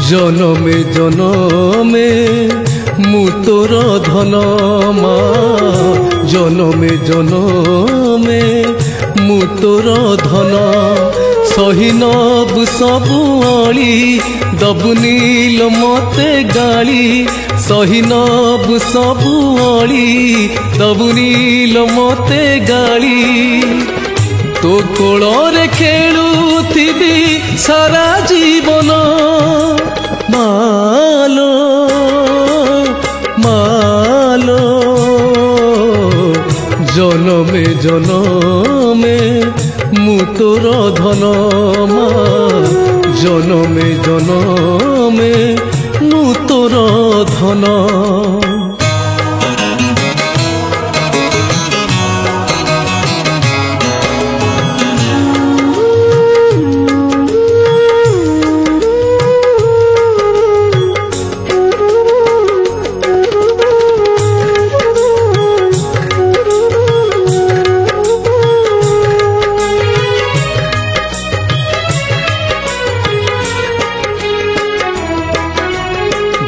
जनमे जनमे मु तोर धन मा जनमे जनमे मु तोर धन सहीनब सबु अली दबु नील मते गाली सहीनब सबु अली दबु नील मते गाली तो कोଳରେ खेलुथिबी सारा जीवन मालो मालो जनमे जनमे मु तोर धन मा जनमे जनमे मु तोर धन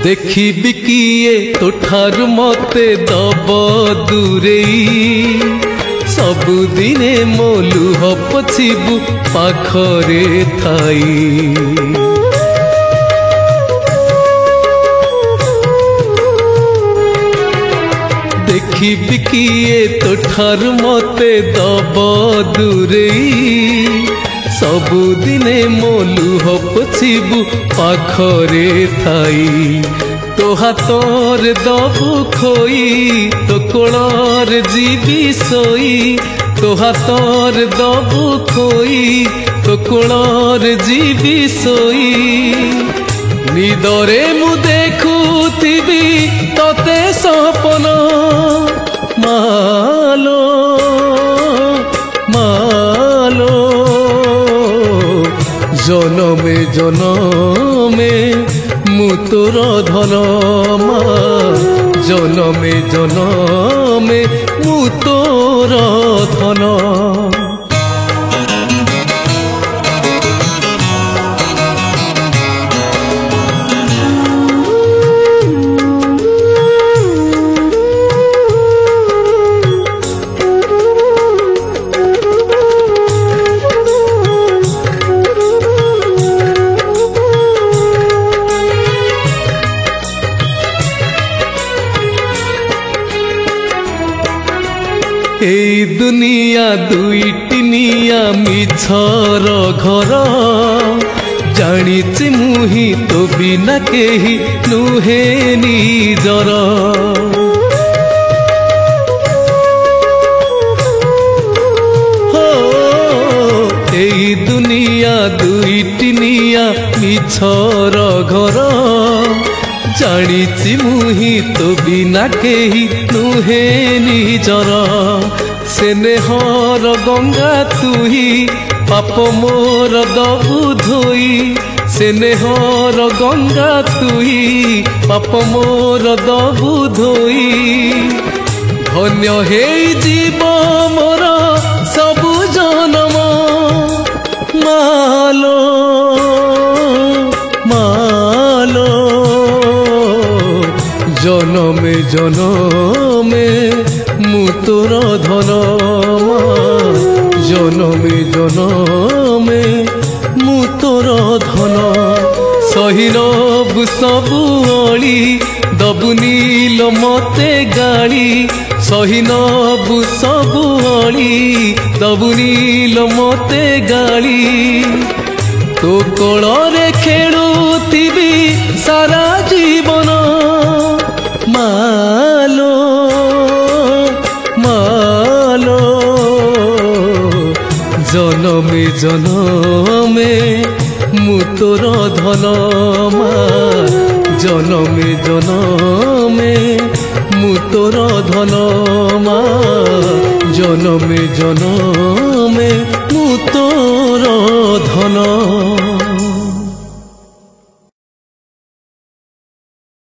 देखी किए तोठार मते दब दूरेई सबुदिने मो लुह पछिबु पाखरे थाई देखी किए तोठार मते दब दूरेई सबुदिने मो लुह पछिबु पाखरे थाई तो हाथर दबु खोई तो कोलर जीवी सोई तो हाथर दबु खोई तो कोलर जीवी सोई निदरे मु देखुथिबी तते सपन मालो मालो जनमे जनमे मु तोर धन मा जनमे जनमे मु तोर धन এই দুনিয়া দুইটিনিয়া মিছর ঘর জানিছি মুহি তো বিনা কেহি নুহে নিজর এই দুনিয়া দুইটিনিয়া মিছর ঘর জানিছি মুহি তো বিনা কেহি নুহে নিজর স্নেহর গঙ্গা তুহি পাপ মোর দবু ধোই স্নেহর গঙ্গা তুহি পাপ মোর দবু ধোই ধন্য হেই জীব মোর সবু জনম মালো মালো जनमे जनमे मु तोर धन मा जनमे जनमे मु तोर धन सहीनब सबु अली दबु नील मते गाली सहीनब सबु अली दबु नील मते गाली तो कोଳରେ खेलुथिबी सारा जीवन मालो मालो जनमे जनमे मु तोर धन मा जनमे जनमे मु तोर धन मा जनमे जनमे मु तोर धन।